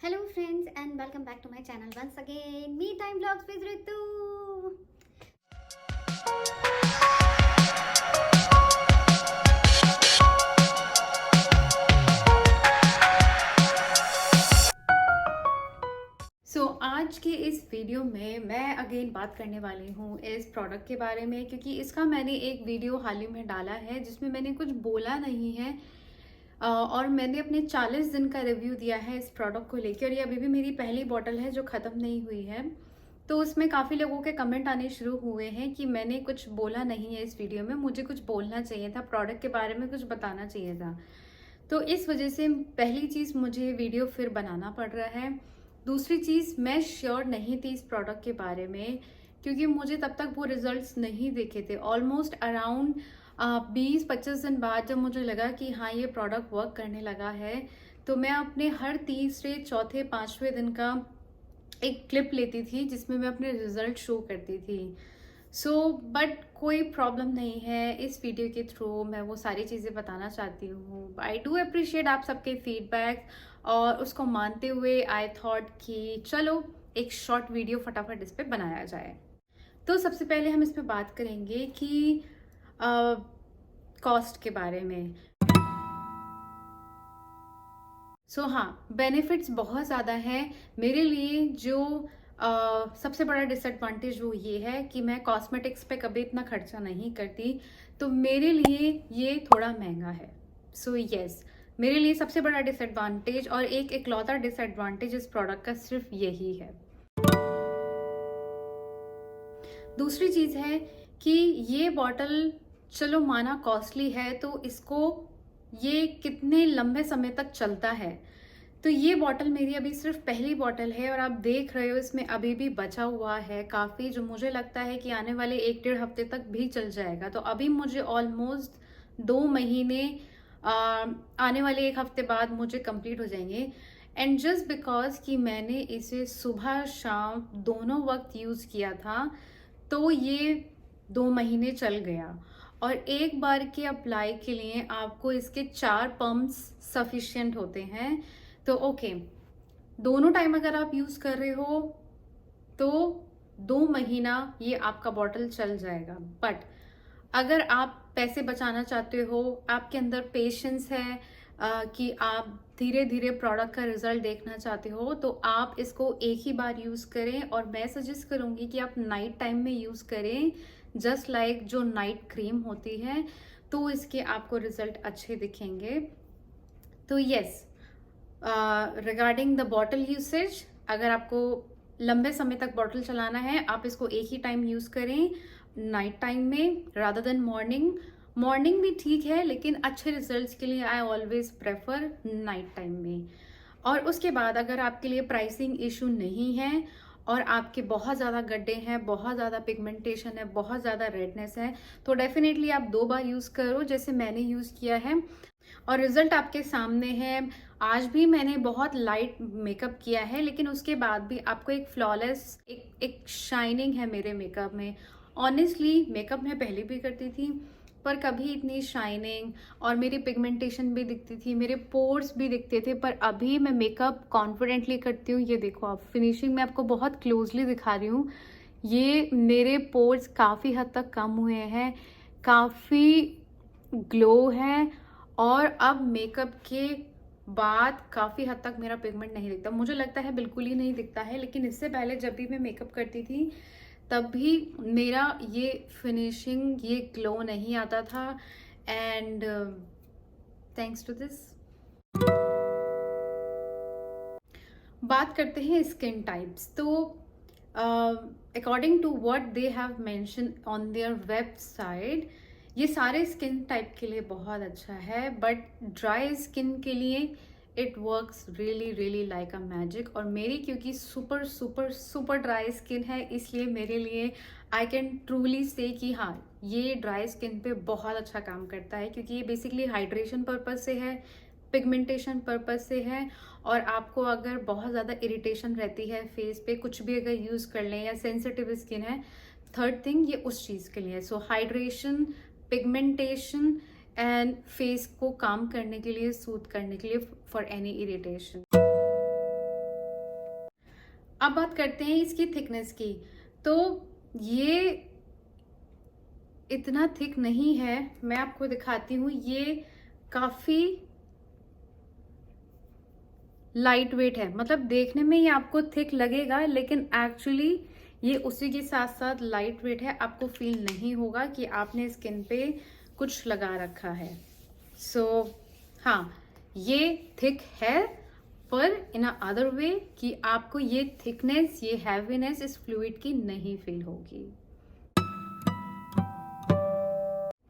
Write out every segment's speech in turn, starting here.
Hello friends and welcome back to my channel once again. Me time vlogs with Ritu. आज के इस video में मैं again बात करने वाली हूँ इस प्रोडक्ट के बारे में, क्योंकि इसका मैंने एक वीडियो हाल ही में डाला है जिसमें मैंने कुछ बोला नहीं है और मैंने अपने 40 दिन का रिव्यू दिया है इस प्रोडक्ट को लेकर। और ये अभी भी मेरी पहली बॉटल है जो ख़त्म नहीं हुई है। तो उसमें काफ़ी लोगों के कमेंट आने शुरू हुए हैं कि मैंने कुछ बोला नहीं है इस वीडियो में, मुझे कुछ बोलना चाहिए था, प्रोडक्ट के बारे में कुछ बताना चाहिए था। तो इस वजह से पहली चीज़ मुझे वीडियो फिर बनाना पड़ रहा है। दूसरी चीज़, मैं श्योर नहीं थी इस प्रोडक्ट के बारे में क्योंकि मुझे तब तक वो रिजल्ट्स नहीं देखे थे। ऑलमोस्ट अराउंड 20-25 दिन बाद जब मुझे लगा कि हाँ ये प्रोडक्ट वर्क करने लगा है, तो मैं अपने हर तीसरे चौथे पाँचवें दिन का एक क्लिप लेती थी जिसमें मैं अपने रिजल्ट शो करती थी। बट कोई प्रॉब्लम नहीं है, इस वीडियो के थ्रू मैं वो सारी चीज़ें बताना चाहती हूँ। आई डू अप्रिशिएट आप सबके फीडबैक और उसको मानते हुए आई थॉट कि चलो एक शॉर्ट वीडियो फटाफट इस पर बनाया जाए। तो सबसे पहले हम इस पर बात करेंगे कि कॉस्ट के बारे में। हाँ, बेनिफिट्स बहुत ज़्यादा हैं मेरे लिए। जो सबसे बड़ा डिसएडवांटेज वो ये है कि मैं कॉस्मेटिक्स पे कभी इतना खर्चा नहीं करती, तो मेरे लिए ये थोड़ा महंगा है। यस, मेरे लिए सबसे बड़ा डिसएडवांटेज और एक इकलौता डिसएडवांटेज इस प्रोडक्ट का सिर्फ यही है। दूसरी चीज़ है कि ये बॉटल चलो माना कॉस्टली है, तो इसको ये कितने लंबे समय तक चलता है। तो ये बॉटल मेरी अभी सिर्फ पहली बॉटल है और आप देख रहे हो इसमें अभी भी बचा हुआ है काफ़ी, जो मुझे लगता है कि आने वाले 1-1.5 हफ्ते तक भी चल जाएगा। तो अभी मुझे ऑलमोस्ट 2 महीने आने वाले 1 हफ्ते बाद मुझे कंप्लीट हो जाएंगे। एंड जस्ट बिकॉज कि मैंने इसे सुबह शाम दोनों वक्त यूज़ किया था, तो ये 2 महीने चल गया। और एक बार के अप्लाई के लिए आपको इसके 4 पम्प्स सफिशिएंट होते हैं। तो ओके, दोनों टाइम अगर आप यूज़ कर रहे हो तो 2 महीना ये आपका बॉटल चल जाएगा। बट अगर आप पैसे बचाना चाहते हो, आपके अंदर पेशेंस है कि आप धीरे धीरे प्रोडक्ट का रिजल्ट देखना चाहते हो, तो आप इसको एक ही बार यूज़ करें। और मैं सजेस्ट करूँगी कि आप नाइट टाइम में यूज़ करें, जस्ट लाइक जो नाइट क्रीम होती है, तो इसके आपको रिजल्ट अच्छे दिखेंगे। तो yes, regarding the bottle usage, अगर आपको लंबे समय तक बॉटल चलाना है, आप इसको एक ही टाइम यूज़ करें, नाइट टाइम में रादर देन मॉर्निंग। मॉर्निंग भी ठीक है, लेकिन अच्छे रिजल्ट्स के लिए I always prefer night time में। और उसके बाद अगर आपके लिए प्राइसिंग इशू नहीं है और आपके बहुत ज़्यादा गड्ढे हैं, बहुत ज़्यादा पिगमेंटेशन है, बहुत ज़्यादा रेडनेस है, तो डेफिनेटली आप 2 बार यूज़ करो जैसे मैंने यूज़ किया है और रिजल्ट आपके सामने है। आज भी मैंने बहुत लाइट मेकअप किया है, लेकिन उसके बाद भी आपको एक फ्लॉलेस एक शाइनिंग है मेरे मेकअप में। ऑनेस्टली मेकअप मैं पहले भी करती थी, पर कभी इतनी शाइनिंग और मेरी पिगमेंटेशन भी दिखती थी, मेरे पोर्स भी दिखते थे। पर अभी मैं मेकअप कॉन्फिडेंटली करती हूँ। ये देखो आप, फिनिशिंग में आपको बहुत क्लोजली दिखा रही हूँ। ये मेरे पोर्स काफ़ी हद तक कम हुए हैं, काफ़ी ग्लो है और अब मेकअप के बाद काफ़ी हद तक मेरा पिगमेंट नहीं दिखता। मुझे लगता है बिल्कुल ही नहीं दिखता है, लेकिन इससे पहले जब भी मैं मेकअप करती थी तब भी मेरा ये फिनिशिंग, ये ग्लो नहीं आता था। And thanks to this. बात करते हैं स्किन टाइप्स। तो according to what they have mention on their website, ये सारे स्किन टाइप के लिए बहुत अच्छा है, बट ड्राई स्किन के लिए it works really really like a magic. और मेरी क्योंकि super super super dry skin है, इसलिए मेरे लिए आई कैन ट्रूली से कि हाँ ये ड्राई स्किन पे बहुत अच्छा काम करता है, क्योंकि ये बेसिकली हाइड्रेशन पर्पज से है, पिगमेंटेशन पर्पज से है। और आपको अगर बहुत ज़्यादा इरिटेशन रहती है फेस पे, कुछ भी अगर यूज़ कर लें, या सेंसिटिव स्किन है, थर्ड थिंग ये उस चीज़ के लिए है। सो हाइड्रेशन, पिगमेंटेशन एंड फेस को काम करने के लिए, सूथ करने के लिए, फॉर एनी इरिटेशन। अब बात करते हैं इसकी थिकनेस की। तो ये इतना थिक नहीं है, मैं आपको दिखाती हूँ। ये काफी लाइट वेट है, मतलब देखने में ये आपको थिक लगेगा, लेकिन एक्चुअली ये उसी के साथ साथ लाइट वेट है। आपको फील नहीं होगा कि आपने स्किन पे कुछ लगा रखा है। सो हाँ, ये थिक है, पर इन अ अदर वे कि आपको ये थिकनेस, ये हैवीनेस इस फ्लूइड की नहीं फील होगी।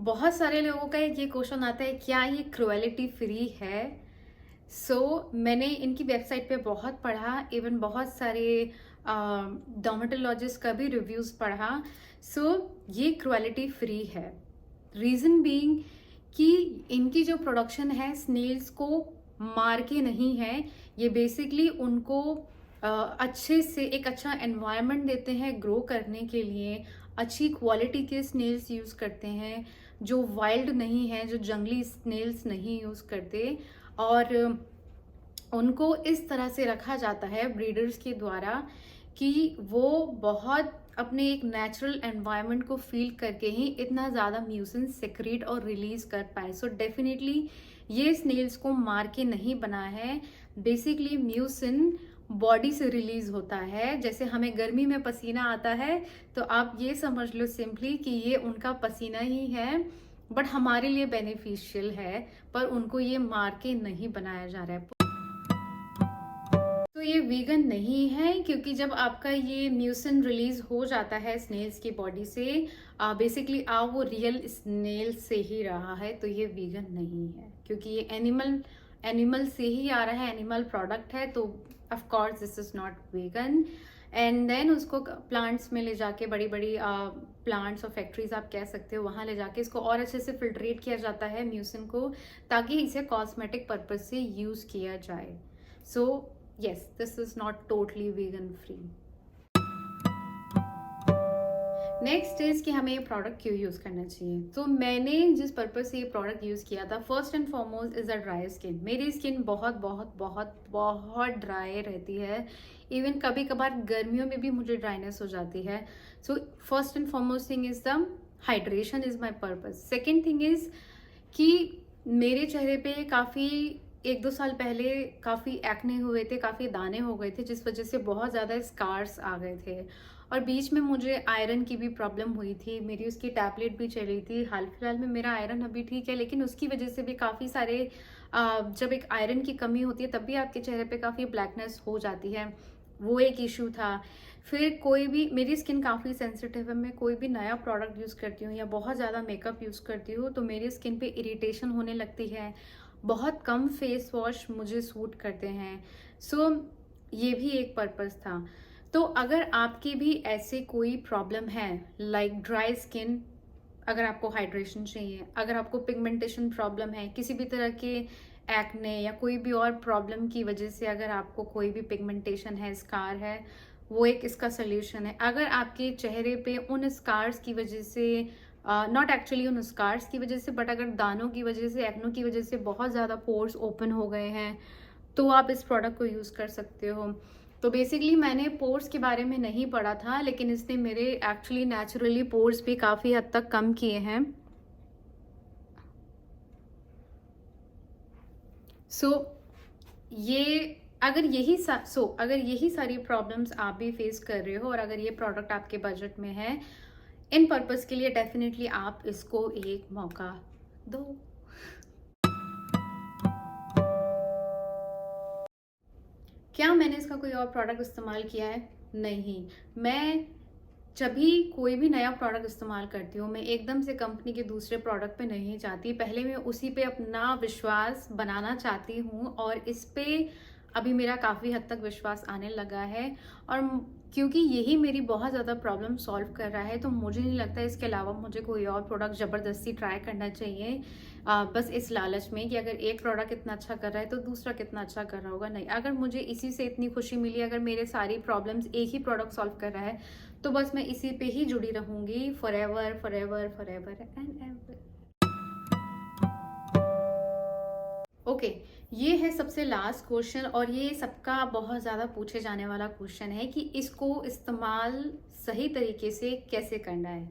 बहुत सारे लोगों का ये क्वेश्चन आता है, क्या ये क्रुएलिटी फ्री है? मैंने इनकी वेबसाइट पे बहुत पढ़ा, इवन बहुत सारे डर्मेटोलॉजिस्ट का भी रिव्यूज़ पढ़ा। ये क्रुएलिटी फ्री है। रीज़न बीइंग कि इनकी जो प्रोडक्शन है स्नेल्स को मार के नहीं है, ये बेसिकली उनको अच्छे से एक अच्छा एनवायरनमेंट देते हैं ग्रो करने के लिए। अच्छी क्वालिटी के स्नेल्स यूज़ करते हैं, जो वाइल्ड नहीं है, जो जंगली स्नेल्स नहीं यूज़ करते। और उनको इस तरह से रखा जाता है ब्रीडर्स के द्वारा कि वो बहुत अपने एक नेचुरल एनवायरनमेंट को फील करके ही इतना ज़्यादा म्यूसिन सेक्रेट और रिलीज कर पाए। डेफिनेटली ये स्नेल्स को मार के नहीं बना है। बेसिकली म्यूसिन बॉडी से रिलीज होता है। जैसे हमें गर्मी में पसीना आता है, तो आप ये समझ लो सिंपली कि ये उनका पसीना ही है, बट हमारे लिए बेनिफिशियल है, पर उनको ये मार के नहीं बनाया जा रहा है। तो ये वीगन नहीं है, क्योंकि जब आपका ये म्यूसिन रिलीज हो जाता है स्नेल्स की बॉडी से, बेसिकली वो रियल स्नेल से ही रहा है, तो ये वीगन नहीं है, क्योंकि ये एनिमल से ही आ रहा है, एनिमल प्रोडक्ट है, तो of course this is not vegan. And then उसको प्लांट्स में ले जाके, बड़ी बड़ी प्लांट्स और फैक्ट्रीज आप कह सकते हो, वहां ले जाके इसको और अच्छे से फिल्ट्रेट किया जाता है म्यूसिन को, ताकि इसे कॉस्मेटिक पर्पज से यूज किया जाए। Yes, this is not totally vegan free. Next is कि हमें ये प्रोडक्ट क्यों यूज़ करना चाहिए। तो मैंने जिस पर्पज से ये प्रोडक्ट यूज़ किया था, first and foremost is a dry skin. मेरी स्किन बहुत बहुत बहुत बहुत ड्राई रहती है। इवन कभी कभार गर्मियों में भी मुझे ड्राइनेस हो जाती है। First and foremost thing is the hydration is my purpose. Second thing is कि मेरे चेहरे पे काफ़ी 1-2 साल पहले काफ़ी एक्ने हुए थे, काफ़ी दाने हो गए थे, जिस वजह से बहुत ज़्यादा स्कार्स आ गए थे। और बीच में मुझे आयरन की भी प्रॉब्लम हुई थी, मेरी उसकी टैबलेट भी चली थी। हाल फिलहाल में मेरा आयरन अभी ठीक है, लेकिन उसकी वजह से भी काफ़ी सारे जब एक आयरन की कमी होती है तब भी आपके चेहरे पे काफ़ी ब्लैकनेस हो जाती है, वो एक इशू था। फिर कोई भी, मेरी स्किन काफ़ी सेंसिटिव है, मैं कोई भी नया प्रोडक्ट यूज़ करती हूँ या बहुत ज़्यादा मेकअप यूज़ करती हूँ तो मेरी स्किन पे इरिटेशन होने लगती है। बहुत कम फेस वॉश मुझे सूट करते हैं। ये भी एक पर्पस था। तो अगर आपकी भी ऐसे कोई प्रॉब्लम है, लाइक ड्राई स्किन, अगर आपको हाइड्रेशन चाहिए, अगर आपको पिगमेंटेशन प्रॉब्लम है, किसी भी तरह के एक्ने या कोई भी और प्रॉब्लम की वजह से अगर आपको कोई भी पिगमेंटेशन है, स्कार है, वो एक इसका सोल्यूशन है। अगर आपके चेहरे पे उन स्कार्स की वजह से, नॉट एक्चुअली उन स्कार्स की वजह से, बट अगर दानों की वजह से, एक्नों की वजह से बहुत ज़्यादा पोर्स ओपन हो गए हैं, तो आप इस प्रोडक्ट को यूज़ कर सकते हो। तो बेसिकली मैंने पोर्स के बारे में नहीं पढ़ा था, लेकिन इसने मेरे एक्चुअली नेचुरली पोर्स भी काफ़ी हद तक कम किए हैं। अगर यही सारी प्रॉब्लम्स आप भी फेस कर रहे हो और अगर ये प्रोडक्ट आपके बजट में है, इन पर्पस के लिए डेफिनेटली आप इसको एक मौका दो। क्या मैंने इसका कोई और प्रोडक्ट इस्तेमाल किया है? नहीं। मैं जब भी कोई भी नया प्रोडक्ट इस्तेमाल करती हूँ, मैं एकदम से कंपनी के दूसरे प्रोडक्ट पे नहीं जाती। पहले मैं उसी पे अपना विश्वास बनाना चाहती हूँ और इस पे अभी मेरा काफ़ी हद तक विश्वास आने लगा है। और क्योंकि यही मेरी बहुत ज़्यादा प्रॉब्लम सॉल्व कर रहा है, तो मुझे नहीं लगता इसके अलावा मुझे कोई और प्रोडक्ट ज़बरदस्ती ट्राई करना चाहिए, बस इस लालच में कि अगर एक प्रोडक्ट इतना अच्छा कर रहा है तो दूसरा कितना अच्छा कर रहा होगा। नहीं, अगर मुझे इसी से इतनी खुशी मिली, अगर मेरे सारी प्रॉब्लम्स एक ही प्रोडक्ट सॉल्व कर रहा है, तो बस मैं इसी पे ही जुड़ी रहूंगी forever forever forever and ever. Okay, ये है सबसे लास्ट क्वेश्चन और ये सबका बहुत ज़्यादा पूछे जाने वाला क्वेश्चन है कि इसको इस्तेमाल सही तरीके से कैसे करना है।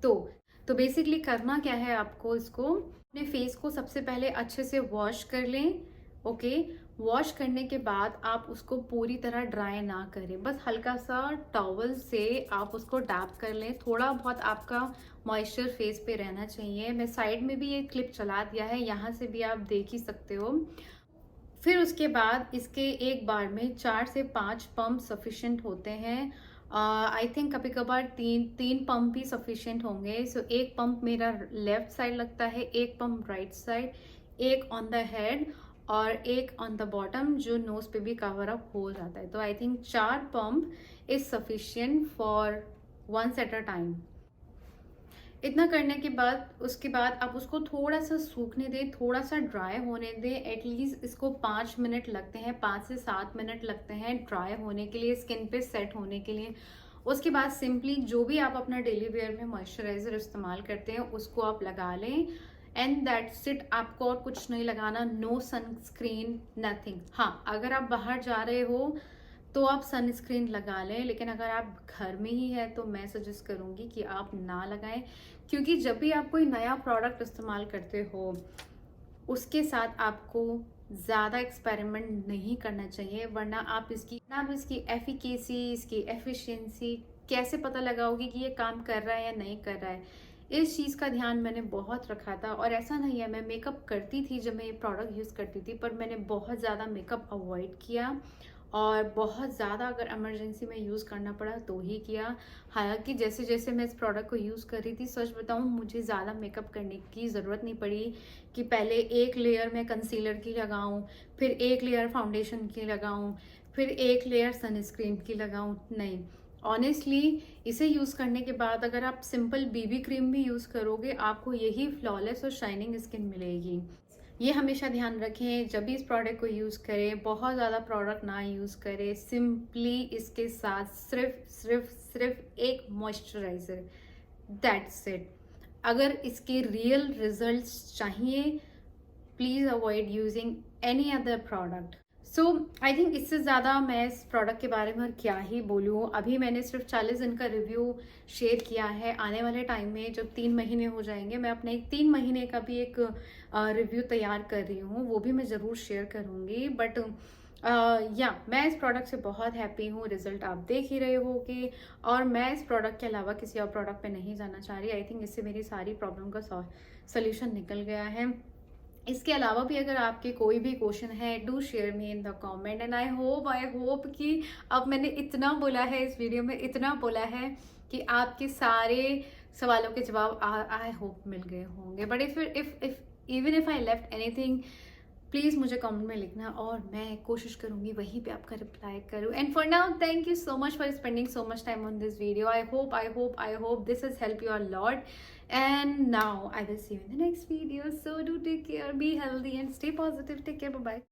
तो तो बेसिकली करना क्या है आपको, इसको अपने फेस को सबसे पहले अच्छे से वॉश कर लें। ओके, वॉश करने के बाद आप उसको पूरी तरह ड्राई ना करें, बस हल्का सा टॉवल से आप उसको डैप कर लें। थोड़ा बहुत आपका मॉइस्चर फेस पे रहना चाहिए। मैं साइड में भी ये क्लिप चला दिया है, यहाँ से भी आप देख ही सकते हो। फिर उसके बाद इसके एक बार में 4 से 5 पंप सफिशिएंट होते हैं। आई थिंक कभी कभार तीन पंप भी सफिशिएंट होंगे। सो एक पंप मेरा लेफ्ट साइड लगता है, एक पंप राइट साइड, एक ऑन द हेड और एक ऑन द बॉटम जो नोज पे भी कवर अप हो जाता है। तो I think 4 pump is sufficient for once at a time. इतना करने के बाद उसके बाद आप उसको थोड़ा सा सूखने दें, थोड़ा सा ड्राई होने दें। एटलीस्ट इसको 5 मिनट लगते हैं, 5 से 7 मिनट लगते हैं ड्राई होने के लिए, स्किन पे सेट होने के लिए। उसके बाद सिंपली जो भी आप अपना डेली वेयर में मॉइस्चराइजर इस्तेमाल करते हैं उसको आप लगा लें एंड दैट्स इट। आपको और कुछ नहीं लगाना, नो सनस्क्रीन, नथिंग। हाँ, अगर आप बाहर जा रहे हो तो आप सनस्क्रीन लगा लें, लेकिन अगर आप घर में ही है तो मैं सजेस्ट करूंगी कि आप ना लगाएं, क्योंकि जब भी आप कोई नया प्रोडक्ट इस्तेमाल करते हो उसके साथ आपको ज़्यादा एक्सपेरिमेंट नहीं करना चाहिए, वरना आप इसकी एफिकेसी, इसकी एफिशिएंसी कैसे पता लगाओगे कि ये काम कर रहा है या नहीं कर रहा है। इस चीज़ का ध्यान मैंने बहुत रखा था। और ऐसा नहीं है, मैं मेकअप करती थी जब मैं ये प्रोडक्ट यूज़ करती थी, पर मैंने बहुत ज़्यादा मेकअप अवॉइड किया और बहुत ज़्यादा अगर इमरजेंसी में यूज़ करना पड़ा तो ही किया। हालांकि जैसे जैसे मैं इस प्रोडक्ट को यूज़ कर रही थी, सच बताऊँ मुझे ज़्यादा मेकअप करने की ज़रूरत नहीं पड़ी कि पहले एक लेयर मैं कंसीलर की लगाऊं, फिर एक लेयर फाउंडेशन की लगाऊं, फिर एक लेयर सनस्क्रीन की लगाऊं। नहीं, ऑनेस्टली इसे यूज़ करने के बाद अगर आप सिंपल बीबी क्रीम भी यूज़ करोगे आपको यही फ्लॉलेस और शाइनिंग स्किन मिलेगी। ये हमेशा ध्यान रखें, जब भी इस प्रोडक्ट को यूज़ करें बहुत ज़्यादा प्रोडक्ट ना यूज़ करें। सिंपली इसके साथ सिर्फ एक मॉइस्चराइज़र, दैट्स इट। अगर इसके रियल रिजल्ट्स चाहिए please avoid using any other product. So I think इससे ज़्यादा मैं इस प्रोडक्ट के बारे में और क्या ही बोलूँ। अभी मैंने सिर्फ 40 दिन का रिव्यू शेयर किया है। आने वाले टाइम में जब 3 महीने हो जाएंगे मैं अपने 3 महीने का भी एक रिव्यू तैयार कर रही हूँ, वो भी मैं ज़रूर शेयर करूँगी। बट या मैं इस प्रोडक्ट से बहुत हैप्पी हूँ, रिजल्ट आप देख ही रहे हो कि, और मैं इस प्रोडक्ट के अलावा किसी और प्रोडक्ट पे नहीं जाना चाह रही। आई थिंक इससे मेरी सारी प्रॉब्लम का सोल्यूशन निकल गया है। इसके अलावा भी अगर आपके कोई भी क्वेश्चन है do share me in the comment and I hope कि अब मैंने इतना बोला है इस वीडियो में, इतना बोला है कि आपके सारे सवालों के जवाब आई होप मिल गए होंगे। But if even if I left anything please मुझे कमेंट में लिखना और मैं कोशिश करूंगी वहीं पे आपका रिप्लाई करूं। And for now thank you so much for spending so much time on this video. I hope this has helped you a lot. And now I will see you in the next video. So do take care, be healthy and stay positive. Take care. Bye bye.